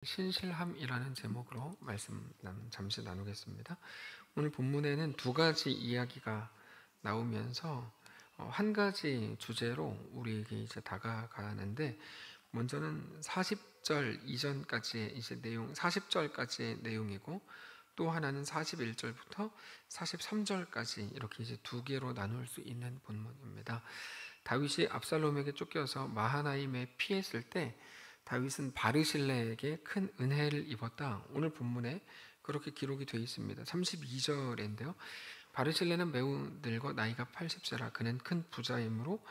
신실함이라는 제목으로 말씀 잠시 나누겠습니다. 오늘 본문에는 두 가지 이야기가 나오면서 한 가지 주제로 우리에게 이제 다가가는데, 먼저는 40절 이전까지의 이제 내용, 40절까지의 내용이고, 또 하나는 41절부터 43절까지 이렇게 이제 두 개로 나눌 수 있는 본문입니다. 다윗이 압살롬에게 쫓겨서 마하나임에 피했을 때 다윗은 바르실레에게 큰 은혜를 입었다. 오늘 본문에 그렇게 기록이 되어 있습니다. 32절인데요. 바르실레는 매우 늙어 나이가 80세라 그는 큰 부자이므로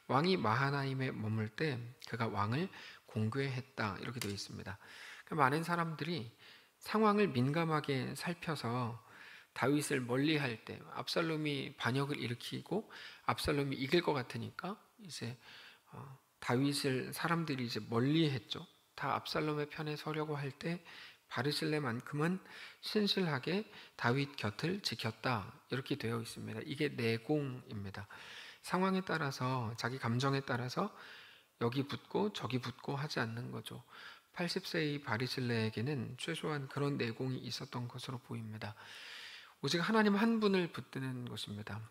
왕이 마하나임에 머물 때 그가 왕을 공궤했다. 이렇게 되어 있습니다. 많은 사람들이 상황을 민감하게 살펴서 다윗을 멀리할 때, 압살롬이 반역을 일으키고 압살롬이 이길 것 같으니까 이제 다윗을 사람들이 이제 멀리했죠. 다 압살롬의 편에 서려고 할 때 바르실레만큼은 신실하게 다윗 곁을 지켰다. 이렇게 되어 있습니다. 이게 내공입니다. 상황에 따라서, 자기 감정에 따라서 여기 붙고 저기 붙고 하지 않는 거죠. 80세의 바르실레에게는 최소한 그런 내공이 있었던 것으로 보입니다. 오직 하나님 한 분을 붙드는 것입니다.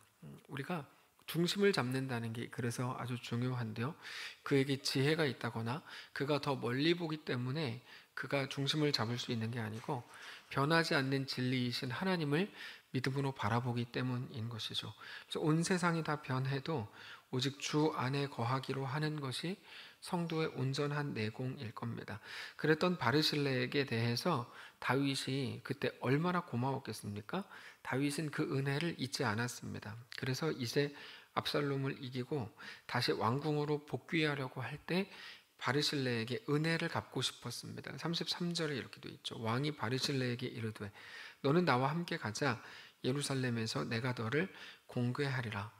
우리가 중심을 잡는다는 게 그래서 아주 중요한데요. 그에게 지혜가 있다거나 그가 더 멀리 보기 때문에 그가 중심을 잡을 수 있는 게 아니고, 변하지 않는 진리이신 하나님을 믿음으로 바라보기 때문인 것이죠. 그래서 온 세상이 다 변해도 오직 주 안에 거하기로 하는 것이 성도의 온전한 내공일 겁니다. 그랬던 바르실레에게 대해서 다윗이 그때 얼마나 고마웠겠습니까? 다윗은 그 은혜를 잊지 않았습니다. 그래서 이제 압살롬을 이기고 다시 왕궁으로 복귀하려고 할 때 바르실레에게 은혜를 갚고 싶었습니다. 33절에 이렇게 되어 있죠. 왕이 바르실레에게 이르되 너는 나와 함께 가자. 예루살렘에서 내가 너를 공궤하리라.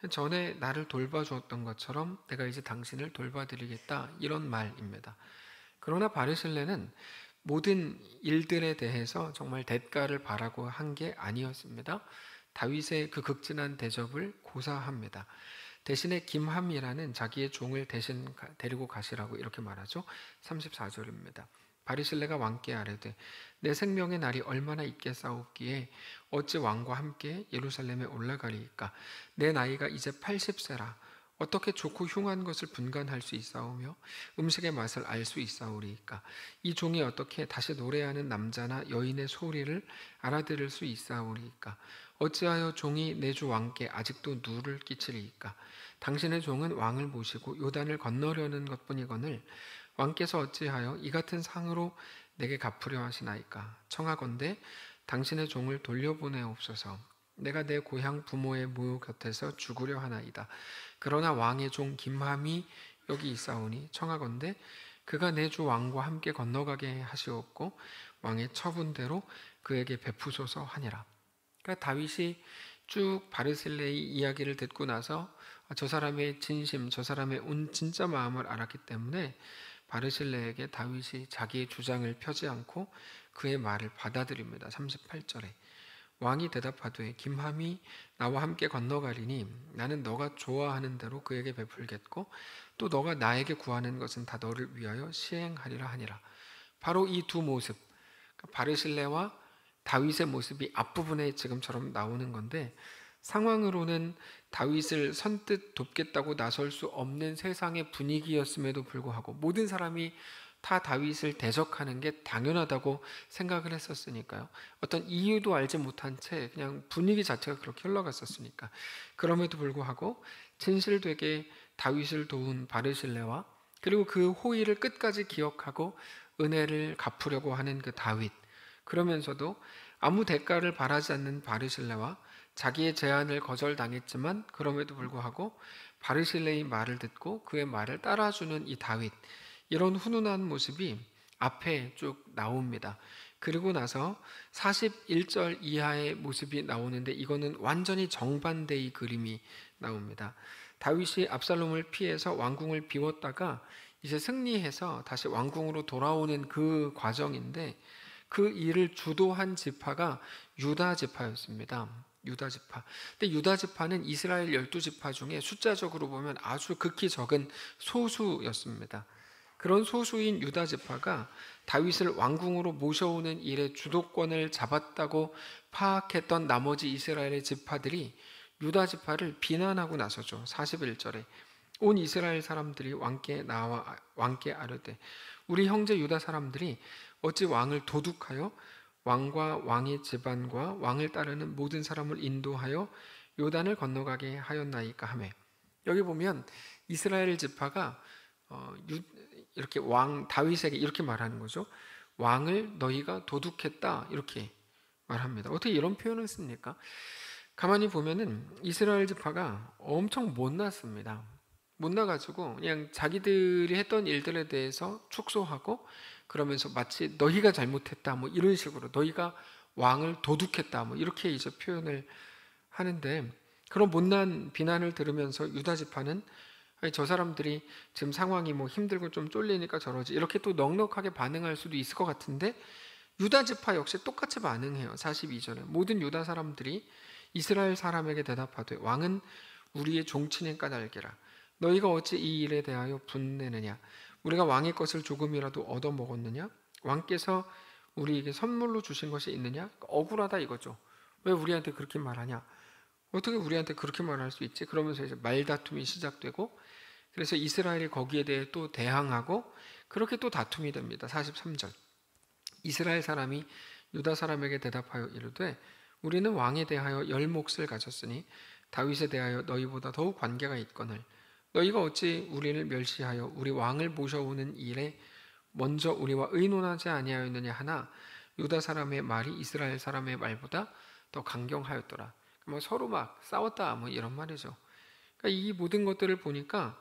전에 나를 돌봐주었던 것처럼 내가 이제 당신을 돌봐드리겠다, 이런 말입니다. 그러나 바르실레는 모든 일들에 대해서 정말 대가를 바라고 한 게 아니었습니다. 다윗의 그 극진한 대접을 고사합니다. 대신에 김함이라는 자기의 종을 대신 데리고 가시라고 이렇게 말하죠. 34절입니다. 바르실레가 왕께 아뢰되 내 생명의 날이 얼마나 있겠사옵기에 어찌 왕과 함께 예루살렘에 올라가리이까? 내 나이가 이제 80세라 어떻게 좋고 흉한 것을 분간할 수 있사오며 음식의 맛을 알 수 있사오리이까? 이 종이 어떻게 다시 노래하는 남자나 여인의 소리를 알아들을 수 있사오리이까? 어찌하여 종이 내 주 왕께 아직도 누를 끼치리이까? 당신의 종은 왕을 모시고 요단을 건너려는 것뿐이거늘 왕께서 어찌하여 이 같은 상으로 내게 갚으려 하시나이까? 청하건대 당신의 종을 돌려보내옵소서. 내가 내 고향 부모의 모 곁에서 죽으려 하나이다. 그러나 왕의 종 김함이 여기 있사오니 청하건대 그가 내 주 왕과 함께 건너가게 하시옵고 왕의 처분대로 그에게 베푸소서 하니라. 그러니까 다윗이 쭉 바르실레의 이야기를 듣고 나서 저 사람의 진심, 저 사람의 진짜 마음을 알았기 때문에 바르실레에게 다윗이 자기의 주장을 펴지 않고 그의 말을 받아들입니다. 38절에 왕이 대답하되 김함이 나와 함께 건너가리니 나는 너가 좋아하는 대로 그에게 베풀겠고 또 너가 나에게 구하는 것은 다 너를 위하여 시행하리라 하니라. 바로 이 두 모습, 바르실레와 다윗의 모습이 앞부분에 지금처럼 나오는 건데, 상황으로는 다윗을 선뜻 돕겠다고 나설 수 없는 세상의 분위기였음에도 불구하고 모든 사람이 다 다윗을 대적하는 게 당연하다고 생각을 했었으니까요. 어떤 이유도 알지 못한 채 그냥 분위기 자체가 그렇게 흘러갔었으니까. 그럼에도 불구하고 진실되게 다윗을 도운 바르실레와 그리고 그 호의를 끝까지 기억하고 은혜를 갚으려고 하는 그 다윗, 그러면서도 아무 대가를 바라지 않는 바르실레와 자기의 제안을 거절당했지만 그럼에도 불구하고 바르실레의 말을 듣고 그의 말을 따라주는 이 다윗, 이런 훈훈한 모습이 앞에 쭉 나옵니다. 그리고 나서 41절 이하의 모습이 나오는데 이거는 완전히 정반대의 그림이 나옵니다. 다윗이 압살롬을 피해서 왕궁을 비웠다가 이제 승리해서 다시 왕궁으로 돌아오는 그 과정인데, 그 일을 주도한 지파가 유다 지파였습니다. 유다 지파. 근데 유다 지파는 이스라엘 12지파 중에 숫자적으로 보면 아주 극히 적은 소수였습니다. 그런 소수인 유다 지파가 다윗을 왕궁으로 모셔오는 일에 주도권을 잡았다고 파악했던 나머지 이스라엘의 지파들이 유다 지파를 비난하고 나서죠. 41절에 온 이스라엘 사람들이 왕께 나와 왕께 아뢰되 우리 형제 유다 사람들이 어찌 왕을 도둑하여 왕과 왕의 집안과 왕을 따르는 모든 사람을 인도하여 요단을 건너가게 하였나이까 하매. 여기 보면 이스라엘 지파가 이렇게 왕 다윗에게 이렇게 말하는 거죠. 왕을 너희가 도둑했다 이렇게 말합니다. 어떻게 이런 표현을 씁니까? 가만히 보면은 이스라엘 지파가 엄청 못났습니다. 못나가지고 그냥 자기들이 했던 일들에 대해서 축소하고 그러면서 마치 너희가 잘못했다 뭐 이런 식으로 너희가 왕을 도둑했다 뭐 이렇게 이제 표현을 하는데, 그런 못난 비난을 들으면서 유다 지파는 아니, 저 사람들이 지금 상황이 뭐 힘들고 좀 쫄리니까 저러지 이렇게 또 넉넉하게 반응할 수도 있을 것 같은데, 유다 지파 역시 똑같이 반응해요. 42절에 모든 유다 사람들이 이스라엘 사람에게 대답하되 왕은 우리의 종친인 까닭이라 너희가 어찌 이 일에 대하여 분내느냐? 우리가 왕의 것을 조금이라도 얻어먹었느냐? 왕께서 우리에게 선물로 주신 것이 있느냐? 억울하다 이거죠. 왜 우리한테 그렇게 말하냐? 어떻게 우리한테 그렇게 말할 수 있지? 그러면서 이제 말다툼이 시작되고, 그래서 이스라엘이 거기에 대해 또 대항하고 그렇게 또 다툼이 됩니다. 43절 이스라엘 사람이 유다 사람에게 대답하여 이르되 우리는 왕에 대하여 열 몫을 가졌으니 다윗에 대하여 너희보다 더욱 관계가 있거늘 너희가 어찌 우리를 멸시하여 우리 왕을 모셔오는 일에 먼저 우리와 의논하지 아니하였느냐 하나 유다 사람의 말이 이스라엘 사람의 말보다 더 강경하였더라. 뭐 서로 막 싸웠다 뭐 이런 말이죠. 그러니까 이 모든 것들을 보니까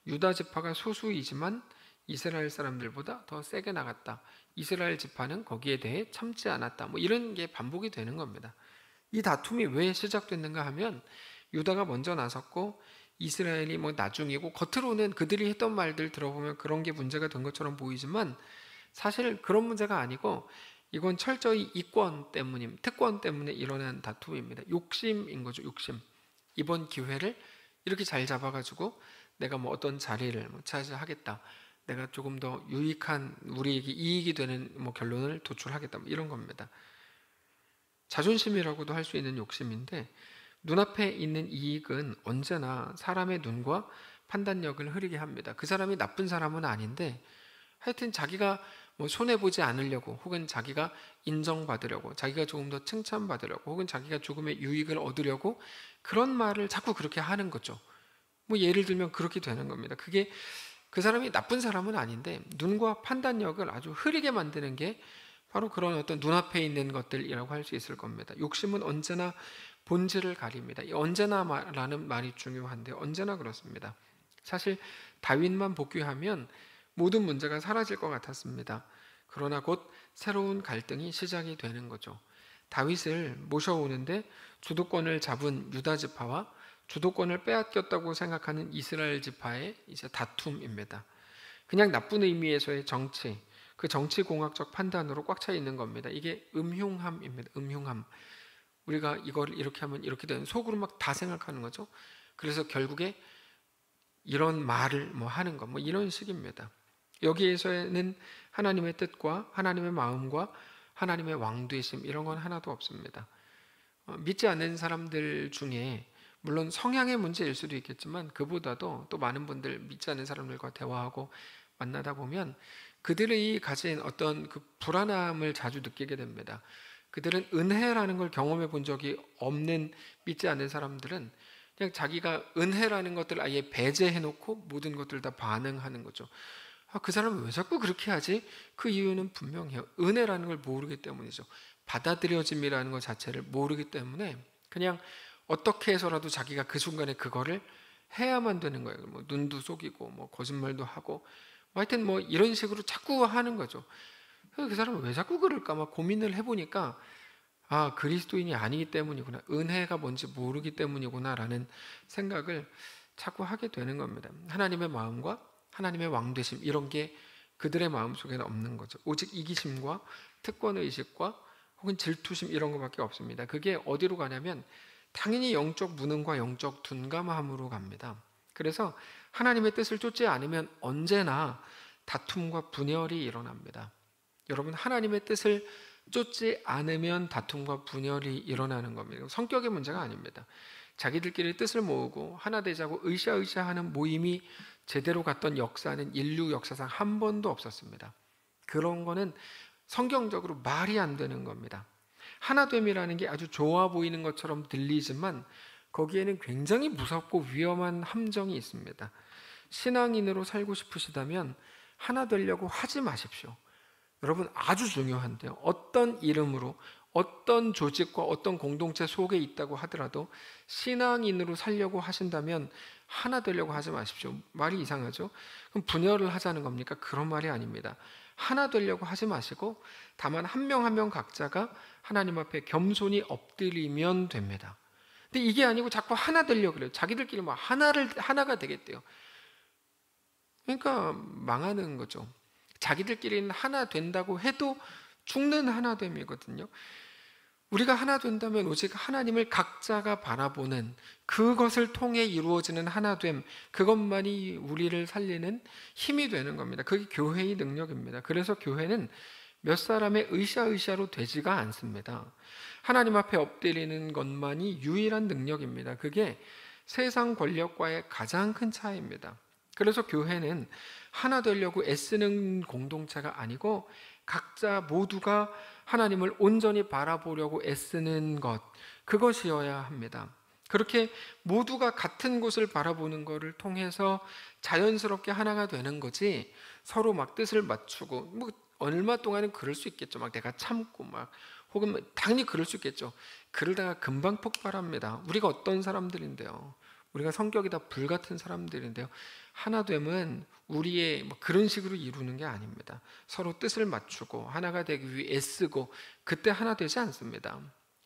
유다 지파가 소수이지만 이스라엘 사람들보다 더 세게 나갔다. 이스라엘 지파는 거기에 대해 참지 않았다. 뭐 이런 게 반복이 되는 겁니다. 이 다툼이 왜 시작됐는가 하면 유다가 먼저 나섰고 이스라엘이 뭐 나중이고, 겉으로는 그들이 했던 말들 들어보면 그런 게 문제가 된 것처럼 보이지만 사실 그런 문제가 아니고 이건 철저히 이권 때문임, 특권 때문에 일어난 다툼입니다. 욕심인 거죠. 욕심. 이번 기회를 이렇게 잘 잡아가지고 내가 뭐 어떤 자리를 뭐 차지하겠다, 내가 조금 더 유익한 우리에게 이익이 되는 뭐 결론을 도출하겠다 뭐 이런 겁니다. 자존심이라고도 할 수 있는 욕심인데 눈앞에 있는 이익은 언제나 사람의 눈과 판단력을 흐리게 합니다. 그 사람이 나쁜 사람은 아닌데 하여튼 자기가 뭐 손해보지 않으려고, 혹은 자기가 인정받으려고, 자기가 조금 더 칭찬받으려고, 혹은 자기가 조금의 유익을 얻으려고 그런 말을 자꾸 그렇게 하는 거죠. 뭐 예를 들면 그렇게 되는 겁니다. 그게 그 사람이 나쁜 사람은 아닌데 눈과 판단력을 아주 흐리게 만드는 게 바로 그런 어떤 눈앞에 있는 것들이라고 할 수 있을 겁니다. 욕심은 언제나 본질을 가립니다. 이 언제나라는 말이 중요한데 언제나 그렇습니다. 사실 다윗만 복귀하면 모든 문제가 사라질 것 같았습니다. 그러나 곧 새로운 갈등이 시작이 되는 거죠. 다윗을 모셔오는데 주도권을 잡은 유다 지파와 주도권을 빼앗겼다고 생각하는 이스라엘 지파의 이제 다툼입니다. 그냥 나쁜 의미에서의 정치, 그 정치공학적 판단으로 꽉 차 있는 겁니다. 이게 음흉함입니다. 음흉함. 우리가 이걸 이렇게 하면 이렇게 되는, 속으로 막 다 생각하는 거죠. 그래서 결국에 이런 말을 뭐 하는 거 뭐 이런 식입니다. 여기에서는 하나님의 뜻과 하나님의 마음과 하나님의 왕되심 이런 건 하나도 없습니다. 믿지 않는 사람들 중에 물론 성향의 문제일 수도 있겠지만 그보다도 또 많은 분들 믿지 않는 사람들과 대화하고 만나다 보면 그들이 가진 어떤 그 불안함을 자주 느끼게 됩니다. 그들은 은혜라는 걸 경험해 본 적이 없는 믿지 않는 사람들은 그냥 자기가 은혜라는 것들을 아예 배제해 놓고 모든 것들 다 반응하는 거죠. 그 사람은 왜 자꾸 그렇게 하지? 그 이유는 분명해요. 은혜라는 걸 모르기 때문이죠. 받아들여짐이라는 것 자체를 모르기 때문에 그냥 어떻게 해서라도 자기가 그 순간에 그거를 해야만 되는 거예요. 뭐 눈도 속이고 뭐 거짓말도 하고 하여튼 뭐 이런 식으로 자꾸 하는 거죠. 그래서 그 사람은 왜 자꾸 그럴까 막 고민을 해보니까 아, 그리스도인이 아니기 때문이구나, 은혜가 뭔지 모르기 때문이구나 라는 생각을 자꾸 하게 되는 겁니다. 하나님의 마음과 하나님의 왕되심 이런 게 그들의 마음속에는 없는 거죠. 오직 이기심과 특권의식과 혹은 질투심 이런 것밖에 없습니다. 그게 어디로 가냐면 당연히 영적 무능과 영적 둔감함으로 갑니다. 그래서 하나님의 뜻을 쫓지 않으면 언제나 다툼과 분열이 일어납니다. 여러분, 하나님의 뜻을 쫓지 않으면 다툼과 분열이 일어나는 겁니다. 성격의 문제가 아닙니다. 자기들끼리 뜻을 모으고 하나 되자고 으쌰으쌰하는 모임이 제대로 갔던 역사는 인류 역사상 한 번도 없었습니다. 그런 거는 성경적으로 말이 안 되는 겁니다. 하나됨이라는 게 아주 좋아 보이는 것처럼 들리지만 거기에는 굉장히 무섭고 위험한 함정이 있습니다. 신앙인으로 살고 싶으시다면 하나 되려고 하지 마십시오. 여러분, 아주 중요한데요. 어떤 이름으로 어떤 조직과 어떤 공동체 속에 있다고 하더라도 신앙인으로 살려고 하신다면 하나 되려고 하지 마십시오. 말이 이상하죠? 그럼 분열을 하자는 겁니까? 그런 말이 아닙니다. 하나 되려고 하지 마시고 다만 한 명 한 명 각자가 하나님 앞에 겸손히 엎드리면 됩니다. 근데 이게 아니고 자꾸 하나 되려고 그래요. 자기들끼리 막 하나가 되겠대요. 그러니까 망하는 거죠. 자기들끼리는 하나 된다고 해도 죽는 하나됨이거든요. 우리가 하나 된다면 오직 하나님을 각자가 바라보는 그것을 통해 이루어지는 하나됨, 그것만이 우리를 살리는 힘이 되는 겁니다. 그게 교회의 능력입니다. 그래서 교회는 몇 사람의 으쌰으쌰로 되지가 않습니다. 하나님 앞에 엎드리는 것만이 유일한 능력입니다. 그게 세상 권력과의 가장 큰 차이입니다. 그래서 교회는 하나 되려고 애쓰는 공동체가 아니고 각자 모두가 하나님을 온전히 바라보려고 애쓰는 것, 그것이어야 합니다. 그렇게 모두가 같은 곳을 바라보는 것을 통해서 자연스럽게 하나가 되는 거지, 서로 막 뜻을 맞추고 뭐 얼마 동안은 그럴 수 있겠죠. 막 내가 참고 막, 혹은 당연히 그럴 수 있겠죠. 그러다가 금방 폭발합니다. 우리가 어떤 사람들인데요. 우리가 성격이 다 불같은 사람들인데요. 하나됨은 우리의 그런 식으로 이루는 게 아닙니다. 서로 뜻을 맞추고 하나가 되기 위해 애쓰고, 그때 하나 되지 않습니다.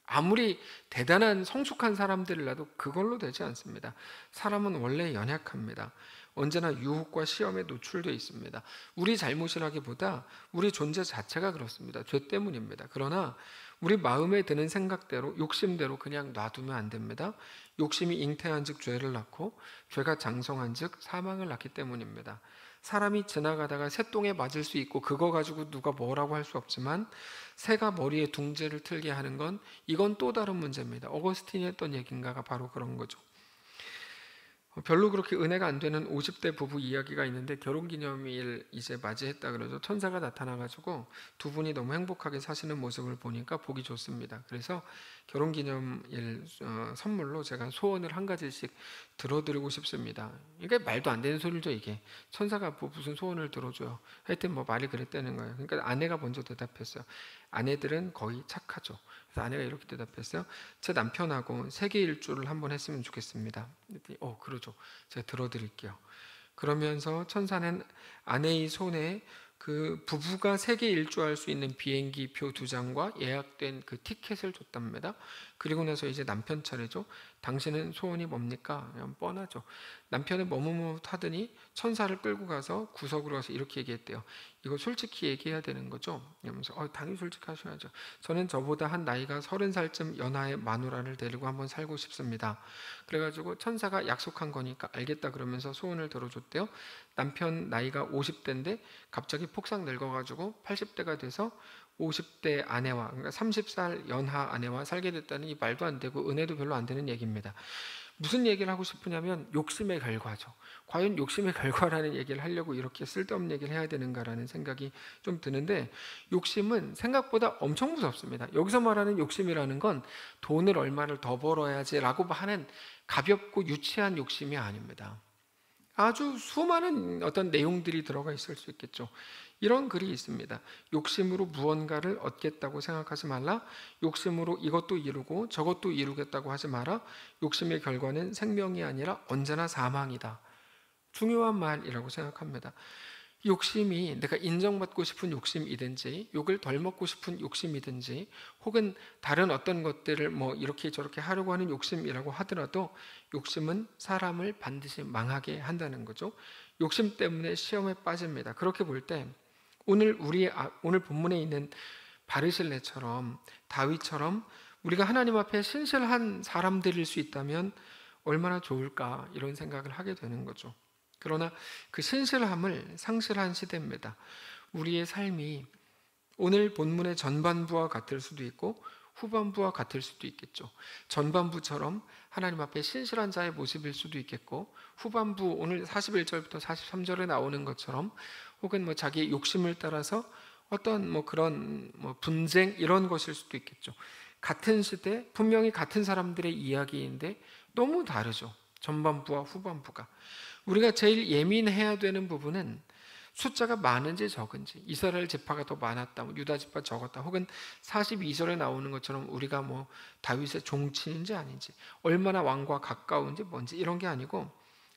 아무리 대단한 성숙한 사람들이라도 그걸로 되지 않습니다. 사람은 원래 연약합니다. 언제나 유혹과 시험에 노출되어 있습니다. 우리 잘못이라기보다 우리 존재 자체가 그렇습니다. 죄 때문입니다. 그러나 우리 마음에 드는 생각대로, 욕심대로 그냥 놔두면 안 됩니다. 욕심이 잉태한 즉 죄를 낳고, 죄가 장성한 즉 사망을 낳기 때문입니다. 사람이 지나가다가 새똥에 맞을 수 있고 그거 가지고 누가 뭐라고 할 수 없지만, 새가 머리에 둥지를 틀게 하는 건, 이건 또 다른 문제입니다. 어거스틴이 했던 얘기인가가 바로 그런 거죠. 별로 그렇게 은혜가 안 되는 50대 부부 이야기가 있는데, 결혼기념일 이제 맞이했다 그러죠. 천사가 나타나가지고 두 분이 너무 행복하게 사시는 모습을 보니까 보기 좋습니다. 그래서 결혼기념일 선물로 제가 소원을 한 가지씩 들어드리고 싶습니다. 이게 말도 안 되는 소리죠. 이게 천사가 무슨 소원을 들어줘요. 하여튼 말이 그랬다는 거예요. 그러니까 아내가 먼저 대답했어요. 아내들은 거의 착하죠. 그래서 아내가 이렇게 대답했어요. 제 남편하고 세계 일주를 한번 했으면 좋겠습니다. 그러죠. 제가 들어드릴게요. 그러면서 천사는 아내의 손에 그 부부가 세계 일주할 수 있는 비행기 표 2장과 예약된 그 티켓을 줬답니다. 그리고 나서 이제 남편 차례죠. 당신은 소원이 뭡니까? 그냥 뻔하죠. 남편은 머뭇머뭇하더니 천사를 끌고 가서 구석으로 가서 이렇게 얘기했대요. 이거 솔직히 얘기해야 되는 거죠? 이러면서 당연히 솔직하셔야죠. 저는 저보다 한 나이가 30살쯤 연하의 마누라를 데리고 한번 살고 싶습니다. 그래가지고 천사가 약속한 거니까 알겠다 그러면서 소원을 들어줬대요. 남편 나이가 50대인데 갑자기 폭삭 늙어가지고 80대가 돼서 50대 아내와, 그러니까 30살 연하 아내와 살게 됐다는, 이 말도 안 되고 은혜도 별로 안 되는 얘기입니다. 무슨 얘기를 하고 싶으냐면 욕심의 결과죠. 과연 욕심의 결과라는 얘기를 하려고 이렇게 쓸데없는 얘기를 해야 되는가라는 생각이 좀 드는데, 욕심은 생각보다 엄청 무섭습니다. 여기서 말하는 욕심이라는 건 돈을 얼마를 더 벌어야지라고 하는 가볍고 유치한 욕심이 아닙니다. 아주 수많은 어떤 내용들이 들어가 있을 수 있겠죠. 이런 글이 있습니다. 욕심으로 무언가를 얻겠다고 생각하지 말라. 욕심으로 이것도 이루고 저것도 이루겠다고 하지 마라. 욕심의 결과는 생명이 아니라 언제나 사망이다. 중요한 말이라고 생각합니다. 욕심이 내가 인정받고 싶은 욕심이든지, 욕을 덜 먹고 싶은 욕심이든지, 혹은 다른 어떤 것들을 이렇게 저렇게 하려고 하는 욕심이라고 하더라도, 욕심은 사람을 반드시 망하게 한다는 거죠. 욕심 때문에 시험에 빠집니다. 그렇게 볼 때 오늘 본문에 있는 바르실레처럼, 다윗처럼 우리가 하나님 앞에 신실한 사람들일 수 있다면 얼마나 좋을까, 이런 생각을 하게 되는 거죠. 그러나 그 신실함을 상실한 시대입니다. 우리의 삶이 오늘 본문의 전반부와 같을 수도 있고 후반부와 같을 수도 있겠죠. 전반부처럼 하나님 앞에 신실한 자의 모습일 수도 있겠고, 후반부 오늘 41절부터 43절에 나오는 것처럼 혹은 자기의 욕심을 따라서 어떤 그런 분쟁 이런 것일 수도 있겠죠. 같은 시대, 분명히 같은 사람들의 이야기인데 너무 다르죠. 전반부와 후반부가. 우리가 제일 예민해야 되는 부분은 숫자가 많은지 적은지, 이스라엘 지파가 더 많았다, 유다 지파 적었다, 혹은 42절에 나오는 것처럼 우리가 다윗의 종친인지 아닌지, 얼마나 왕과 가까운지 뭔지 이런 게 아니고,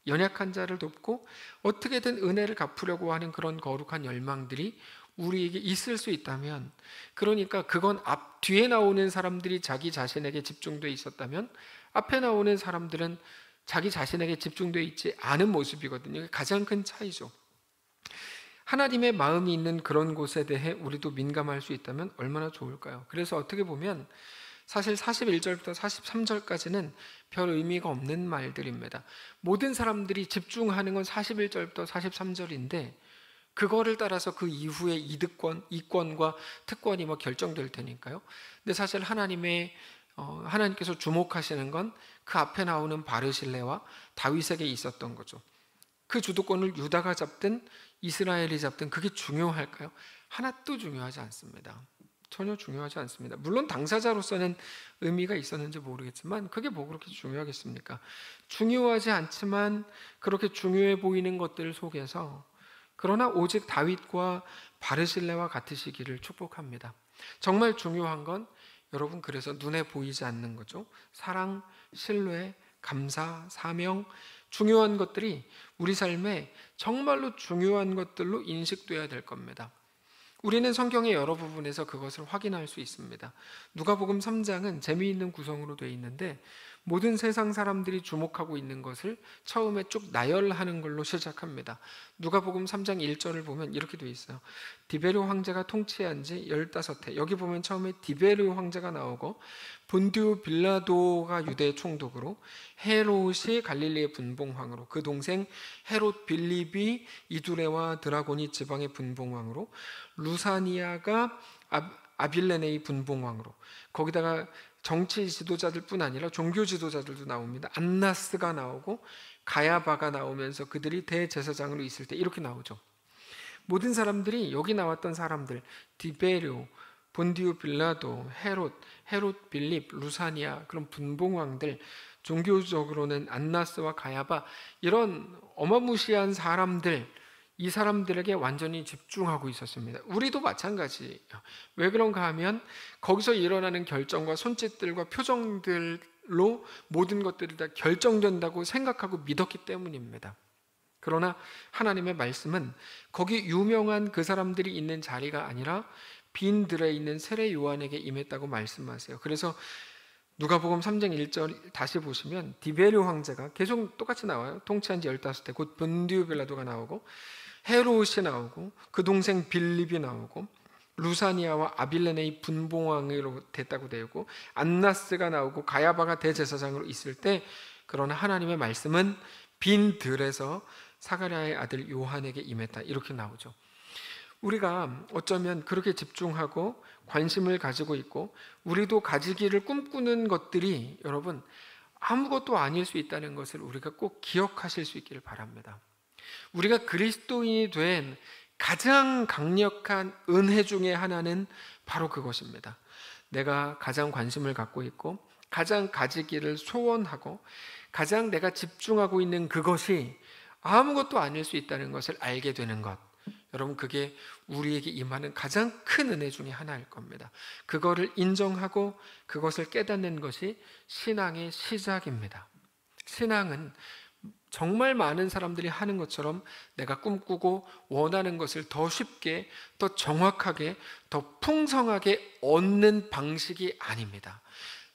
연약한 자를 돕고 어떻게든 은혜를 갚으려고 하는 그런 거룩한 열망들이 우리에게 있을 수 있다면, 그러니까 그건 뒤에 나오는 사람들이 자기 자신에게 집중되어 있었다면 앞에 나오는 사람들은 자기 자신에게 집중되어 있지 않은 모습이거든요. 가장 큰 차이죠. 하나님의 마음이 있는 그런 곳에 대해 우리도 민감할 수 있다면 얼마나 좋을까요? 그래서 어떻게 보면 사실 41절부터 43절까지는 별 의미가 없는 말들입니다. 모든 사람들이 집중하는 건 41절부터 43절인데 그거를 따라서 그 이후에 이권과 특권이 결정될 테니까요. 근데 사실 하나님께서 주목하시는 건 그 앞에 나오는 바르실레와 다윗에게 있었던 거죠. 그 주도권을 유다가 잡든 이스라엘이 잡든 그게 중요할까요? 하나도 중요하지 않습니다. 전혀 중요하지 않습니다. 물론 당사자로서는 의미가 있었는지 모르겠지만 그게 그렇게 중요하겠습니까? 중요하지 않지만 그렇게 중요해 보이는 것들 속에서 그러나 오직 다윗과 바르실레와 같으시기를 축복합니다. 정말 중요한 건 여러분, 그래서 눈에 보이지 않는 거죠. 사랑, 신뢰, 감사, 사명, 중요한 것들이 우리 삶에 정말로 중요한 것들로 인식돼야 될 겁니다. 우리는 성경의 여러 부분에서 그것을 확인할 수 있습니다. 누가복음 3장은 재미있는 구성으로 되어 있는데 모든 세상 사람들이 주목하고 있는 것을 처음에 쭉 나열하는 걸로 시작합니다. 누가복음 3장 1절을 보면 이렇게 되어 있어요. 디베르 황제가 통치한 지 15해. 여기 보면 처음에 디베르 황제가 나오고 본디오 빌라도가 유대의 총독으로, 헤롯이 갈릴리의 분봉왕으로, 그 동생 헤롯 빌립이 이두레와 드라고니 지방의 분봉왕으로, 루사니아가 아빌레네의 분봉왕으로, 거기다가 정치 지도자들 뿐 아니라 종교 지도자들도 나옵니다. 안나스가 나오고 가야바가 나오면서 그들이 대제사장으로 있을 때 이렇게 나오죠. 모든 사람들이 여기 나왔던 사람들, 디베르, 본디오 빌라도, 헤롯 빌립, 루사니아, 그런 분봉왕들, 종교적으로는 안나스와 가야바, 이런 어마무시한 사람들, 이 사람들에게 완전히 집중하고 있었습니다. 우리도 마찬가지예요. 왜 그런가 하면 거기서 일어나는 결정과 손짓들과 표정들로 모든 것들이 다 결정된다고 생각하고 믿었기 때문입니다. 그러나 하나님의 말씀은 거기 유명한 그 사람들이 있는 자리가 아니라 빈 들에 있는 세례 요한에게 임했다고 말씀하세요. 그래서 누가복음 3장 1절 다시 보시면 디베르 황제가 계속 똑같이 나와요. 통치한 지 15대, 곧 본디오 빌라도가 나오고 헤롯이 나오고 그 동생 빌립이 나오고 루사니아와 아빌레네의 분봉왕으로 됐다고 되고 안나스가 나오고 가야바가 대제사장으로 있을 때, 그러나 하나님의 말씀은 빈 들에서 사가랴의 아들 요한에게 임했다 이렇게 나오죠. 우리가 어쩌면 그렇게 집중하고 관심을 가지고 있고 우리도 가지기를 꿈꾸는 것들이 여러분 아무것도 아닐 수 있다는 것을 우리가 꼭 기억하실 수 있기를 바랍니다. 우리가 그리스도인이 된 가장 강력한 은혜 중에 하나는 바로 그것입니다. 내가 가장 관심을 갖고 있고 가장 가지기를 소원하고 가장 내가 집중하고 있는 그것이 아무것도 아닐 수 있다는 것을 알게 되는 것, 여러분 그게 우리에게 임하는 가장 큰 은혜 중에 하나일 겁니다. 그거를 인정하고 그것을 깨닫는 것이 신앙의 시작입니다. 신앙은 정말 많은 사람들이 하는 것처럼 내가 꿈꾸고 원하는 것을 더 쉽게, 더 정확하게, 더 풍성하게 얻는 방식이 아닙니다.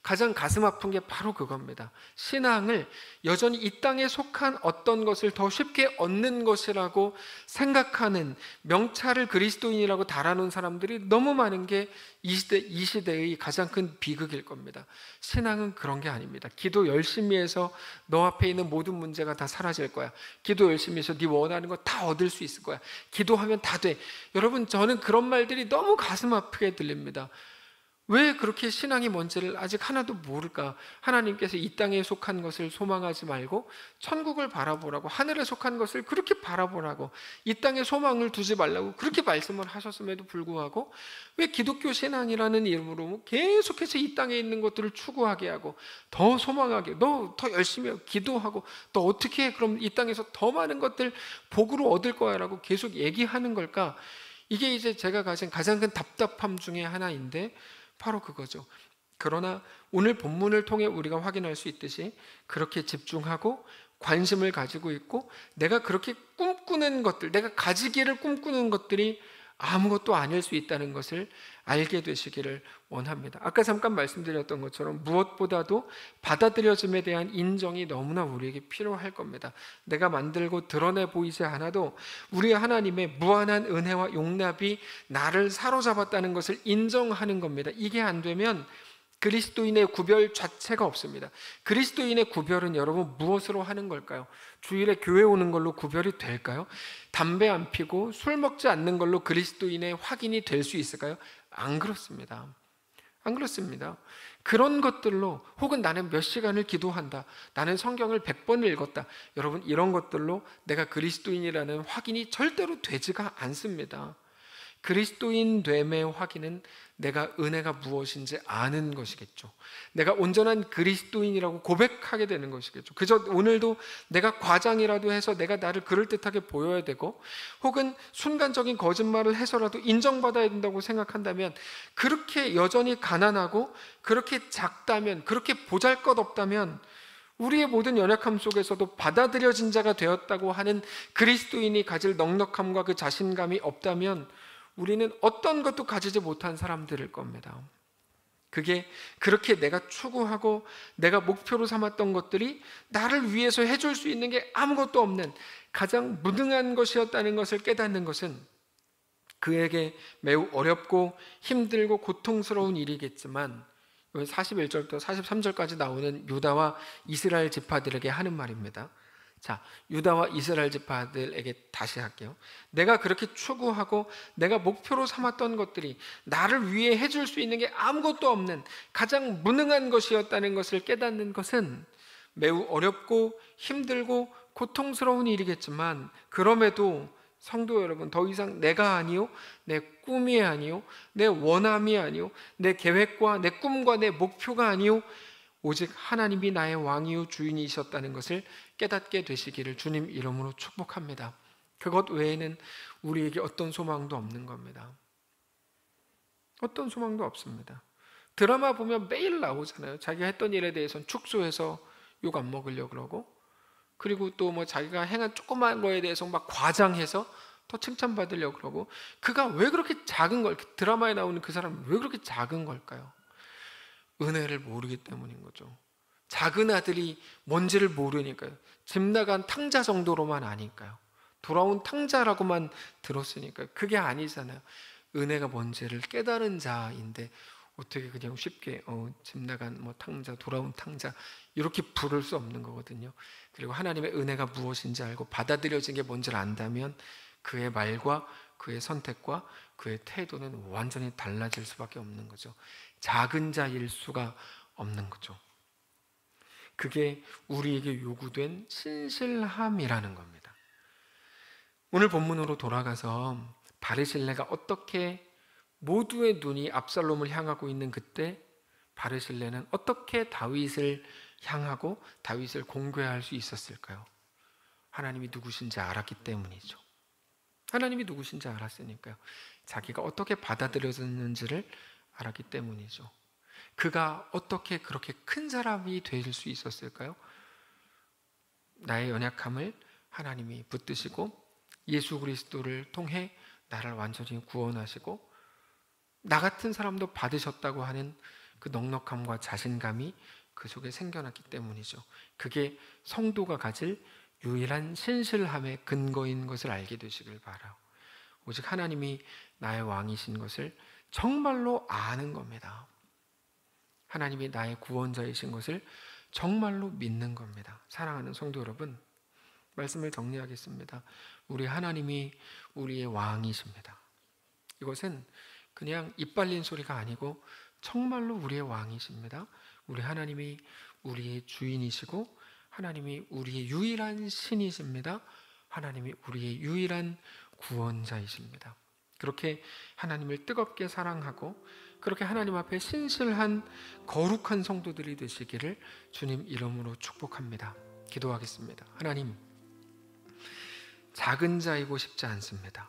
가장 가슴 아픈 게 바로 그겁니다. 신앙을 여전히 이 땅에 속한 어떤 것을 더 쉽게 얻는 것이라고 생각하는, 명찰을 그리스도인이라고 달아놓은 사람들이 너무 많은 게 이 시대의 가장 큰 비극일 겁니다. 신앙은 그런 게 아닙니다. 기도 열심히 해서 너 앞에 있는 모든 문제가 다 사라질 거야. 기도 열심히 해서 네 원하는 거 다 얻을 수 있을 거야. 기도하면 다 돼. 여러분, 저는 그런 말들이 너무 가슴 아프게 들립니다. 왜 그렇게 신앙이 뭔지를 아직 하나도 모를까? 하나님께서 이 땅에 속한 것을 소망하지 말고 천국을 바라보라고, 하늘에 속한 것을 그렇게 바라보라고, 이 땅에 소망을 두지 말라고 그렇게 말씀을 하셨음에도 불구하고 왜 기독교 신앙이라는 이름으로 계속해서 이 땅에 있는 것들을 추구하게 하고, 더 소망하게, 너 더 열심히 기도하고, 또 어떻게 해? 그럼 이 땅에서 더 많은 것들 복으로 얻을 거야 라고 계속 얘기하는 걸까? 이게 이제 제가 가진 가장 큰 답답함 중에 하나인데 바로 그거죠. 그러나 오늘 본문을 통해 우리가 확인할 수 있듯이 그렇게 집중하고 관심을 가지고 있고, 내가 그렇게 꿈꾸는 것들, 내가 가지기를 꿈꾸는 것들이 아무것도 아닐 수 있다는 것을 알게 되시기를 원합니다. 아까 잠깐 말씀드렸던 것처럼 무엇보다도 받아들여짐에 대한 인정이 너무나 우리에게 필요할 겁니다. 내가 만들고 드러내 보이지 않아도 우리 하나님의 무한한 은혜와 용납이 나를 사로잡았다는 것을 인정하는 겁니다. 이게 안 되면 그리스도인의 구별 자체가 없습니다. 그리스도인의 구별은 여러분 무엇으로 하는 걸까요? 주일에 교회 오는 걸로 구별이 될까요? 담배 안 피고 술 먹지 않는 걸로 그리스도인의 확인이 될 수 있을까요? 안 그렇습니다. 안 그렇습니다. 그런 것들로, 혹은 나는 몇 시간을 기도한다, 나는 성경을 100번을 읽었다, 여러분 이런 것들로 내가 그리스도인이라는 확인이 절대로 되지가 않습니다. 그리스도인 됨의 확인은 내가 은혜가 무엇인지 아는 것이겠죠. 내가 온전한 그리스도인이라고 고백하게 되는 것이겠죠. 그저 오늘도 내가 과장이라도 해서 내가 나를 그럴듯하게 보여야 되고, 혹은 순간적인 거짓말을 해서라도 인정받아야 된다고 생각한다면, 그렇게 여전히 가난하고 그렇게 작다면, 그렇게 보잘것없다면, 우리의 모든 연약함 속에서도 받아들여진 자가 되었다고 하는 그리스도인이 가질 넉넉함과 그 자신감이 없다면 우리는 어떤 것도 가지지 못한 사람들일 겁니다. 그게 그렇게 내가 추구하고 내가 목표로 삼았던 것들이 나를 위해서 해줄 수 있는 게 아무것도 없는 가장 무능한 것이었다는 것을 깨닫는 것은 그에게 매우 어렵고 힘들고 고통스러운 일이겠지만, 41절부터 43절까지 나오는 유다와 이스라엘 지파들에게 하는 말입니다. 자, 유다와 이스라엘 지파들에게 다시 할게요. 내가 그렇게 추구하고 내가 목표로 삼았던 것들이 나를 위해 해줄 수 있는 게 아무것도 없는 가장 무능한 것이었다는 것을 깨닫는 것은 매우 어렵고 힘들고 고통스러운 일이겠지만, 그럼에도 성도 여러분, 더 이상 내가 아니요, 내 꿈이 아니요, 내 원함이 아니요, 내 계획과 내 꿈과 내 목표가 아니요, 오직 하나님이 나의 왕이요 주인이셨다는 것을 깨닫게 되시기를 주님 이름으로 축복합니다. 그것 외에는 우리에게 어떤 소망도 없는 겁니다. 어떤 소망도 없습니다. 드라마 보면 매일 나오잖아요. 자기가 했던 일에 대해서는 축소해서 욕 안 먹으려고 그러고, 그리고 또 뭐 자기가 행한 조그만 거에 대해서 막 과장해서 더 칭찬받으려고 그러고, 그가 왜 그렇게 작은 걸, 드라마에 나오는 그 사람은 왜 그렇게 작은 걸까요? 은혜를 모르기 때문인 거죠. 작은 아들이 뭔지를 모르니까요. 집 나간 탕자 정도로만 아니까요. 돌아온 탕자라고만 들었으니까요. 그게 아니잖아요. 은혜가 뭔지를 깨달은 자인데 어떻게 그냥 쉽게 집 나간 뭐 탕자, 돌아온 탕자 이렇게 부를 수 없는 거거든요. 그리고 하나님의 은혜가 무엇인지 알고 받아들여진 게 뭔지를 안다면 그의 말과 그의 선택과 그의 태도는 완전히 달라질 수밖에 없는 거죠. 작은 자일 수가 없는 거죠. 그게 우리에게 요구된 신실함이라는 겁니다. 오늘 본문으로 돌아가서 바르실레가 어떻게, 모두의 눈이 압살롬을 향하고 있는 그때 바르실레는 어떻게 다윗을 향하고 다윗을 공개할 수 있었을까요? 하나님이 누구신지 알았기 때문이죠. 하나님이 누구신지 알았으니까요. 자기가 어떻게 받아들여졌는지를 알았기 때문이죠. 그가 어떻게 그렇게 큰 사람이 될 수 있었을까요? 나의 연약함을 하나님이 붙드시고 예수 그리스도를 통해 나를 완전히 구원하시고 나 같은 사람도 받으셨다고 하는 그 넉넉함과 자신감이 그 속에 생겨났기 때문이죠. 그게 성도가 가질 유일한 신실함의 근거인 것을 알게 되시길 바라요. 오직 하나님이 나의 왕이신 것을 정말로 아는 겁니다. 하나님이 나의 구원자이신 것을 정말로 믿는 겁니다. 사랑하는 성도 여러분, 말씀을 정리하겠습니다. 우리 하나님이 우리의 왕이십니다. 이것은 그냥 입 발린 소리가 아니고 정말로 우리의 왕이십니다. 우리 하나님이 우리의 주인이시고 하나님이 우리의 유일한 신이십니다. 하나님이 우리의 유일한 구원자이십니다. 그렇게 하나님을 뜨겁게 사랑하고 그렇게 하나님 앞에 신실한 거룩한 성도들이 되시기를 주님 이름으로 축복합니다. 기도하겠습니다. 하나님, 작은 자이고 싶지 않습니다.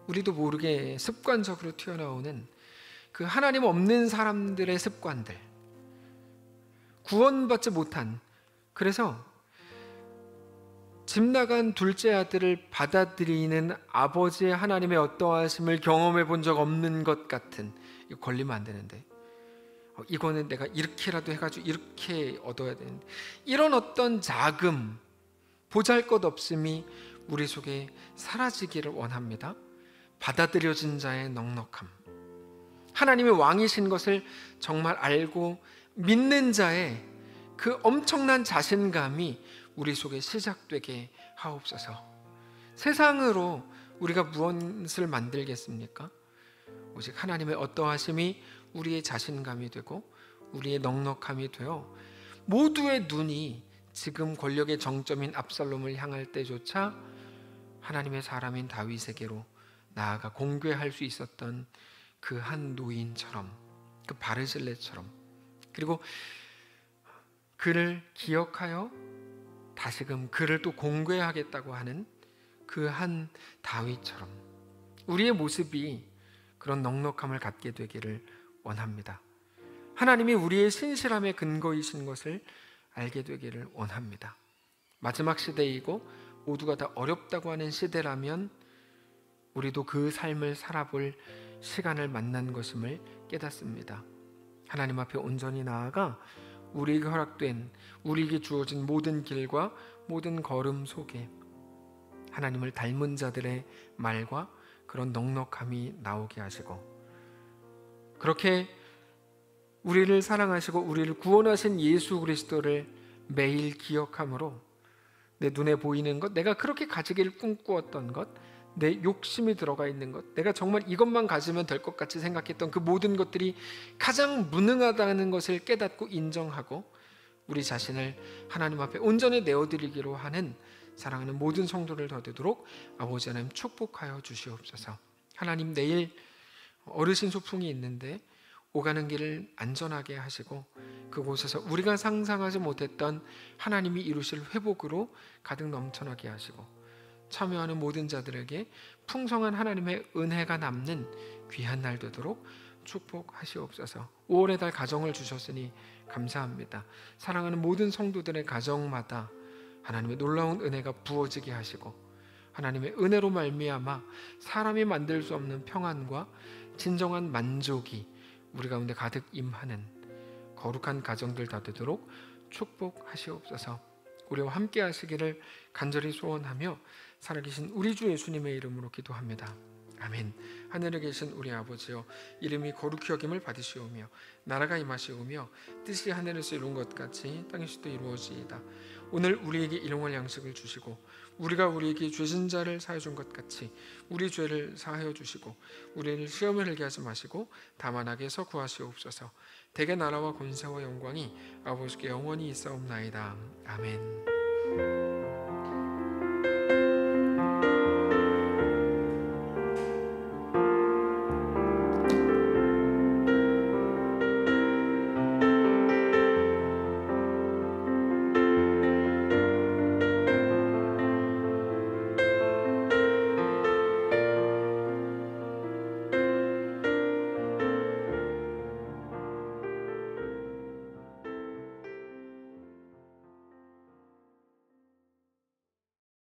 우리도 모르게 습관적으로 튀어나오는 그 하나님 없는 사람들의 습관들, 구원받지 못한, 그래서 집 나간 둘째 아들을 받아들이는 아버지의 하나님의 어떠하심을 경험해 본 적 없는 것 같은, 이거 걸리면 안 되는데, 이거는 내가 이렇게라도 해가지고 이렇게 얻어야 되는데, 이런 어떤 자금, 보잘것없음이 우리 속에 사라지기를 원합니다. 받아들여진 자의 넉넉함, 하나님의 왕이신 것을 정말 알고 믿는 자의 그 엄청난 자신감이 우리 속에 시작되게 하옵소서. 세상으로 우리가 무엇을 만들겠습니까? 오직 하나님의 어떠하심이 우리의 자신감이 되고 우리의 넉넉함이 되어 모두의 눈이 지금 권력의 정점인 압살롬을 향할 때조차 하나님의 사람인 다윗에게로 나아가 공궤할 수 있었던 그 한 노인처럼, 그 바르실레처럼, 그리고 그를 기억하여 다시금 그를 또 공궤하겠다고 하는 그 한 다윗처럼 우리의 모습이 그런 넉넉함을 갖게 되기를 원합니다. 하나님이 우리의 신실함의 근거이신 것을 알게 되기를 원합니다. 마지막 시대이고 모두가 다 어렵다고 하는 시대라면 우리도 그 삶을 살아볼 시간을 만난 것임을 깨닫습니다. 하나님 앞에 온전히 나아가 우리에게 허락된, 우리에게 주어진 모든 길과 모든 걸음 속에 하나님을 닮은 자들의 말과 그런 넉넉함이 나오게 하시고, 그렇게 우리를 사랑하시고 우리를 구원하신 예수 그리스도를 매일 기억함으로 내 눈에 보이는 것, 내가 그렇게 가지기를 꿈꾸었던 것, 내 욕심이 들어가 있는 것, 내가 정말 이것만 가지면 될 것 같이 생각했던 그 모든 것들이 가장 무능하다는 것을 깨닫고 인정하고 우리 자신을 하나님 앞에 온전히 내어드리기로 하는 사랑하는 모든 성도를 더 되도록 아버지 하나님 축복하여 주시옵소서. 하나님, 내일 어르신 소풍이 있는데 오가는 길을 안전하게 하시고 그곳에서 우리가 상상하지 못했던 하나님이 이루실 회복으로 가득 넘쳐나게 하시고 참여하는 모든 자들에게 풍성한 하나님의 은혜가 남는 귀한 날 되도록 축복하시옵소서. 5월의 달 가정을 주셨으니 감사합니다. 사랑하는 모든 성도들의 가정마다 하나님의 놀라운 은혜가 부어지게 하시고 하나님의 은혜로 말미암아 사람이 만들 수 없는 평안과 진정한 만족이 우리 가운데 가득 임하는 거룩한 가정들 다 되도록 축복하시옵소서. 우리와 함께 하시기를 간절히 소원하며 살아계신 우리 주 예수님의 이름으로 기도합니다. 아멘. 하늘에 계신 우리 아버지여, 이름이 거룩히 여김을 받으시오며 나라가 임하시오며 뜻이 하늘에서 이룬 것 같이 땅에서도 이루어지이다. 오늘 우리에게 일용할 양식을 주시고 우리가 우리에게 죄진 자를 사하여 준 것 같이 우리 죄를 사하여 주시고 우리를 시험에 들게 하지 마시고 다만 악에서 구하시옵소서. 대개 나라와 권세와 영광이 아버지께 영원히 있사옵나이다. 아멘.